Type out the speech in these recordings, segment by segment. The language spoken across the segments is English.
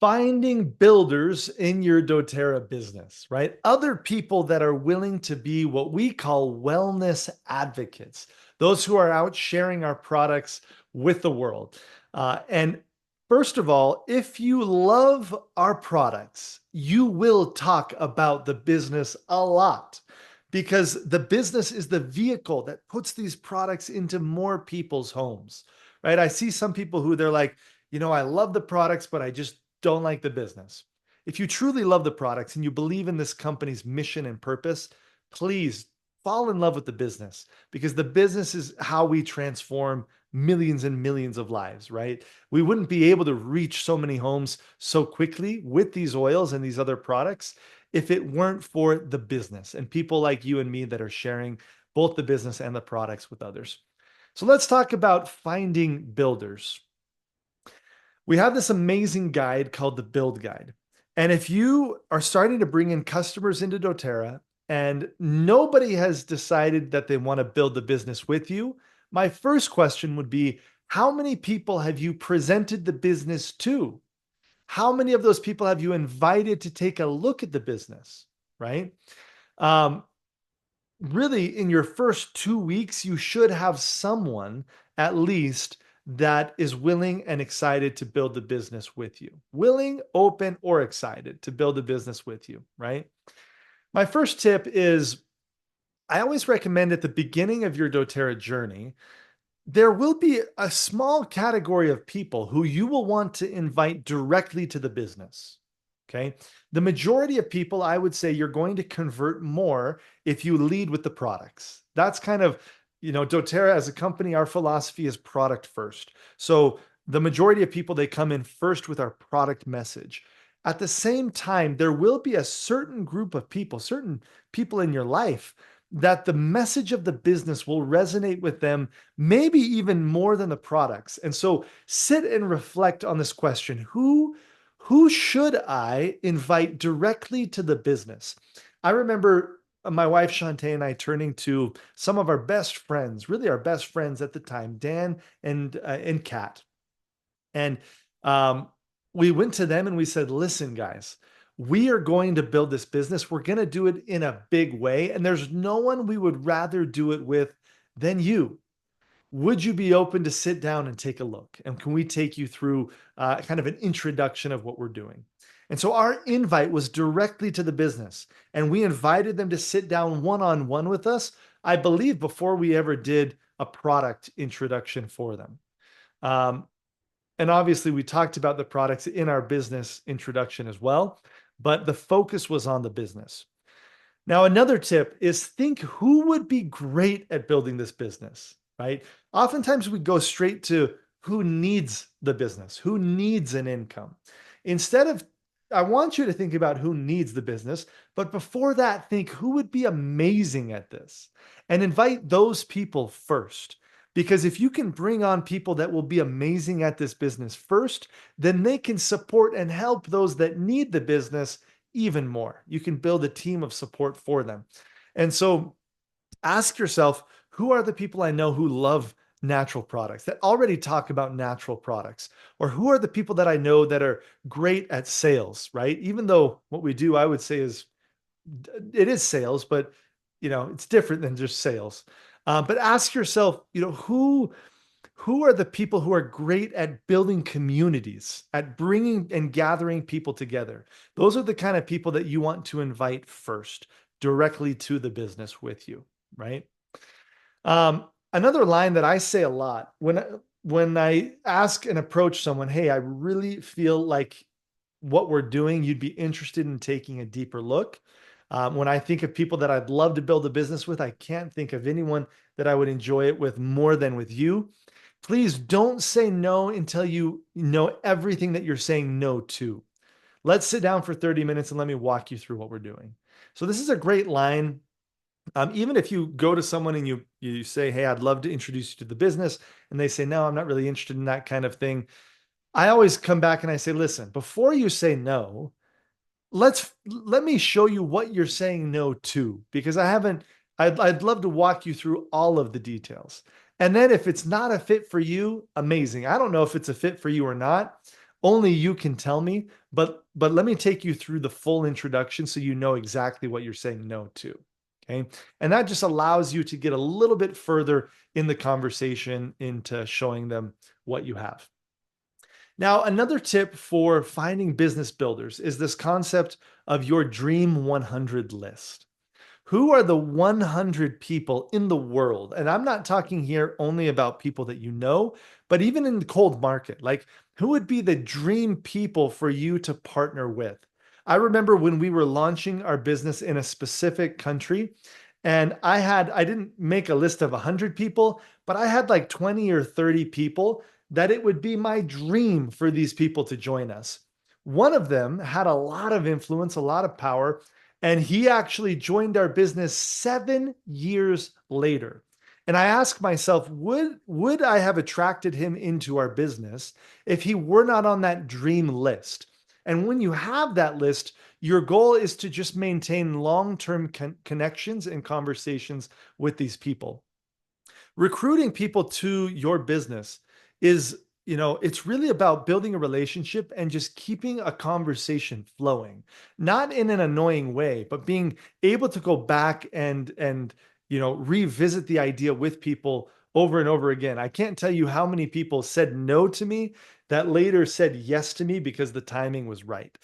finding builders in your doTERRA business, right? Other people that are willing to be what we call wellness advocates, those who are out sharing our products with the world. And first of all, if you love our products, you will talk about the business a lot because the business is the vehicle that puts these products into more people's homes, right? I see some people who they're like, I love the products, but I just don't like the business. If you truly love the products and you believe in this company's mission and purpose, please fall in love with the business because the business is how we transform millions and millions of lives, right? We wouldn't be able to reach so many homes so quickly with these oils and these other products if it weren't for the business and people like you and me that are sharing both the business and the products with others. So let's talk about finding builders. We have this amazing guide called the Build Guide. And if you are starting to bring in customers into doTERRA and nobody has decided that they want to build the business with you, my first question would be, how many people have you presented the business to? How many of those people have you invited to take a look at the business, right? Um, Really, in your first 2 weeks, you should have someone at least that is willing and excited to build the business with you. Willing, open, or excited to build a business with you, right? My first tip is I always recommend at the beginning of your doTERRA journey, there will be a small category of people who you will want to invite directly to the business. Okay. The majority of people, I would say you're going to convert more if you lead with the products. That's kind of, doTERRA as a company, our philosophy is product first. So the majority of people, they come in first with our product message. At the same time, there will be a certain group of people, certain people in your life that the message of the business will resonate with them, maybe even more than the products. And so sit and reflect on this question. Who should I invite directly to the business? I remember my wife Shantae and I turning to some of our best friends, really our best friends at the time, Dan and Kat. And um, we went to them and we said, listen, guys, we are going to build this business. We're going to do it in a big way. And there's no one we would rather do it with than you. Would you be open to sit down and take a look? And can we take you through kind of an introduction of what we're doing? And so our invite was directly to the business, and we invited them to sit down one on one with us, I believe, before we ever did a product introduction for them. Um, and obviously, we talked about the products in our business introduction as well, but the focus was on the business. Now, another tip is think who would be great at building this business, right? Oftentimes we go straight to who needs the business, who needs an income. Instead of, I want you to think about who needs the business, but before that, think who would be amazing at this and invite those people first. Because if you can bring on people that will be amazing at this business first, then they can support and help those that need the business even more. You can build a team of support for them. And so ask yourself, who are the people I know who love natural products, that already talk about natural products? Or who are the people that I know that are great at sales, right? Even though what we do, I would say it is sales, but it's different than just sales. But ask yourself, who are the people who are great at building communities, at bringing and gathering people together? Those are the kind of people that you want to invite first directly to the business with you, right? Another line that I say a lot when I ask and approach someone, hey, I really feel like what we're doing, you'd be interested in taking a deeper look. When I think of people that I'd love to build a business with, I can't think of anyone that I would enjoy it with more than with you. Please don't say no until you know everything that you're saying no to. Let's sit down for 30 minutes and let me walk you through what we're doing. So this is a great line. Even if you go to someone and you say, hey, I'd love to introduce you to the business, and they say, no, I'm not really interested in that kind of thing. I always come back and I say, listen, before you say no, let me show you what you're saying no to, because I'd love to walk you through all of the details. And then if it's not a fit for you, amazing. I don't know if it's a fit for you or not. only you can tell me, but let me take you through the full introduction so you know exactly what you're saying no to. Okay. And that just allows you to get a little bit further in the conversation into showing them what you have. Now, another tip for finding business builders is this concept of your dream 100 list. Who are the 100 people in the world? And I'm not talking here only about people that you know, but even in the cold market, like who would be the dream people for you to partner with? I remember when we were launching our business in a specific country, and I didn't make a list of 100 people, but I had like 20 or 30 people that it would be my dream for these people to join us. One of them had a lot of influence, a lot of power, and he actually joined our business 7 years later. And I asked myself, would I have attracted him into our business if he were not on that dream list? And when you have that list, your goal is to just maintain long-term connections and conversations with these people. Recruiting people to your business is, it's really about building a relationship and just keeping a conversation flowing, not in an annoying way, but being able to go back and revisit the idea with people over and over again. I can't tell you how many people said no to me that later said yes to me because the timing was right.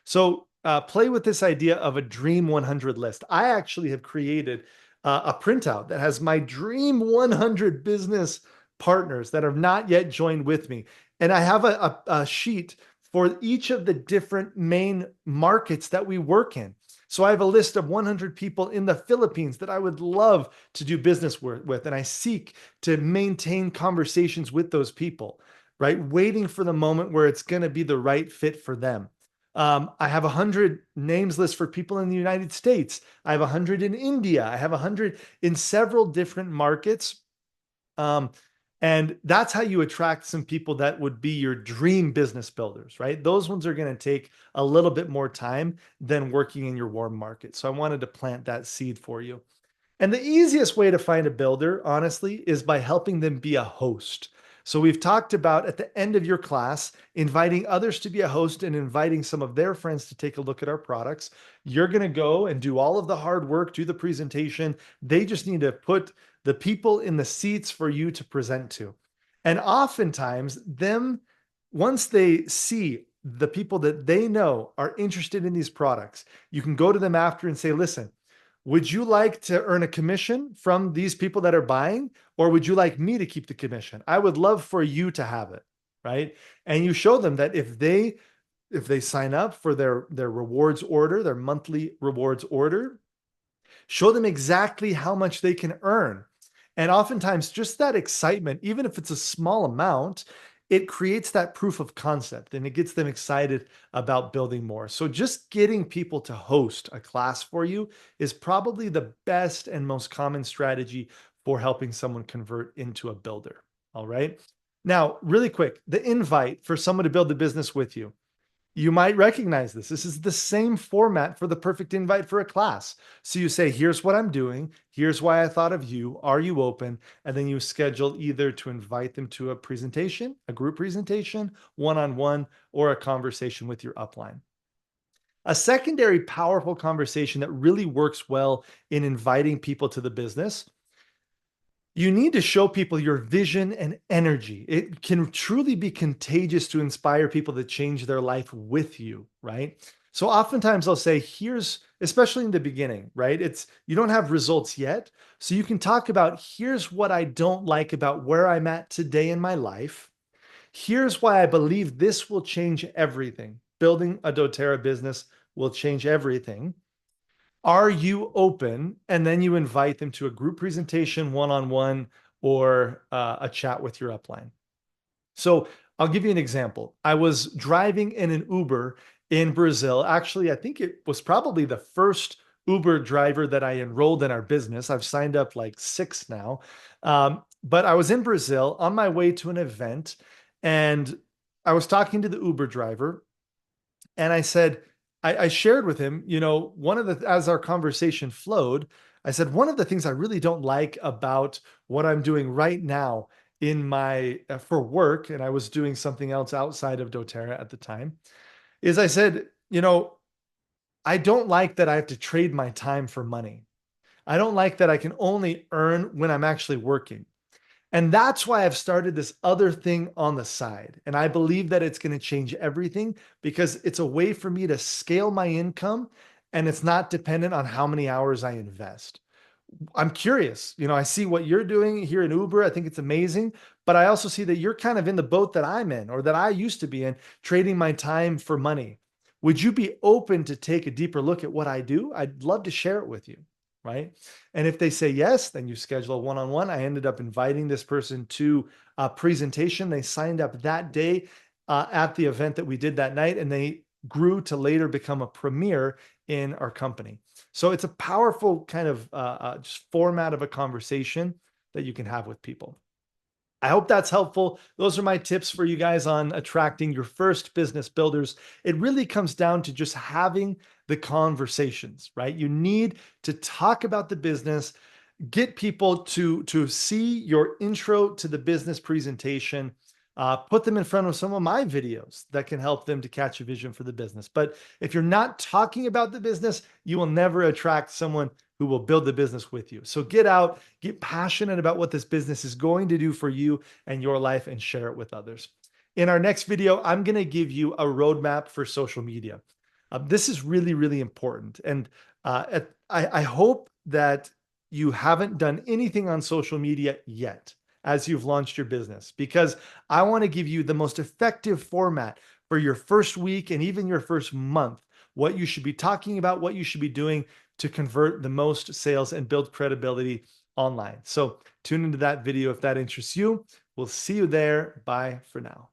So play with this idea of a dream 100 list. I actually have created a printout that has my dream 100 business partners that have not yet joined with me. And I have a sheet for each of the different main markets that we work in. So I have a list of 100 people in the Philippines that I would love to do business with. And I seek to maintain conversations with those people, right? Waiting for the moment where it's going to be the right fit for them. I have 100 names list for people in the United States. I have 100 in India. I have 100 in several different markets. And that's how you attract some people that would be your dream business builders, right? Those ones are going to take a little bit more time than working in your warm market. So I wanted to plant that seed for you. And the easiest way to find a builder, honestly, is by helping them be a host. So we've talked about at the end of your class, inviting others to be a host and inviting some of their friends to take a look at our products. You're going to go and do all of the hard work, do the presentation. They just need to put the people in the seats for you to present to. And oftentimes, once they see the people that they know are interested in these products, you can go to them after and say, listen, would you like to earn a commission from these people that are buying, or would you like me to keep the commission? I would love for you to have it, right? And you show them that if they sign up for their rewards order, their monthly rewards order, show them exactly how much they can earn. And oftentimes just that excitement, even if it's a small amount, it creates that proof of concept and it gets them excited about building more. So just getting people to host a class for you is probably the best and most common strategy for helping someone convert into a builder. All right. Now, really quick, the invite for someone to build the business with you. You might recognize this. This is the same format for the perfect invite for a class. So you say, here's what I'm doing. Here's why I thought of you. Are you open? And then you schedule either to invite them to a presentation, a group presentation, one-on-one, or a conversation with your upline. A secondary powerful conversation that really works well in inviting people to the business, you need to show people your vision and energy. It can truly be contagious to inspire people to change their life with you, right? So oftentimes I'll say, especially in the beginning, right? You don't have results yet. So you can talk about, here's what I don't like about where I'm at today in my life. Here's why I believe this will change everything. Building a doTERRA business will change everything. Are you open? And then you invite them to a group presentation, one-on-one, or a chat with your upline. So I'll give you an example. I was driving in an Uber in Brazil. Actually, I think it was probably the first Uber driver that I enrolled in our business. I've signed up like 6 now. But I was in Brazil on my way to an event, and I was talking to the Uber driver, and I said, I shared with him, as our conversation flowed, I said, one of the things I really don't like about what I'm doing right now in my for work, and I was doing something else outside of doTERRA at the time, is I said, I don't like that I have to trade my time for money. I don't like that I can only earn when I'm actually working. And that's why I've started this other thing on the side. And I believe that it's going to change everything because it's a way for me to scale my income and it's not dependent on how many hours I invest. I'm curious. I see what you're doing here in Uber. I think it's amazing. But I also see that you're kind of in the boat that I'm in or that I used to be in, trading my time for money. Would you be open to take a deeper look at what I do? I'd love to share it with you. Right. And if they say yes, then you schedule a one on one. I ended up inviting this person to a presentation. They signed up that day at the event that we did that night, and they grew to later become a premier in our company. So it's a powerful kind of just format of a conversation that you can have with people. I hope that's helpful. Those are my tips for you guys on attracting your first business builders. It really comes down to just having the conversations, right? You need to talk about the business, get people to see your intro to the business presentation, put them in front of some of my videos that can help them to catch a vision for the business. But if you're not talking about the business, you will never attract someone who will build the business with you. So get out, get passionate about what this business is going to do for you and your life, and share it with others. In our next video, I'm going to give you a roadmap for social media. This is really, really important. And I hope that you haven't done anything on social media yet as you've launched your business, because I want to give you the most effective format for your first week and even your first month, what you should be talking about, what you should be doing to convert the most sales and build credibility online. So tune into that video if that interests you. We'll see you there. Bye for now.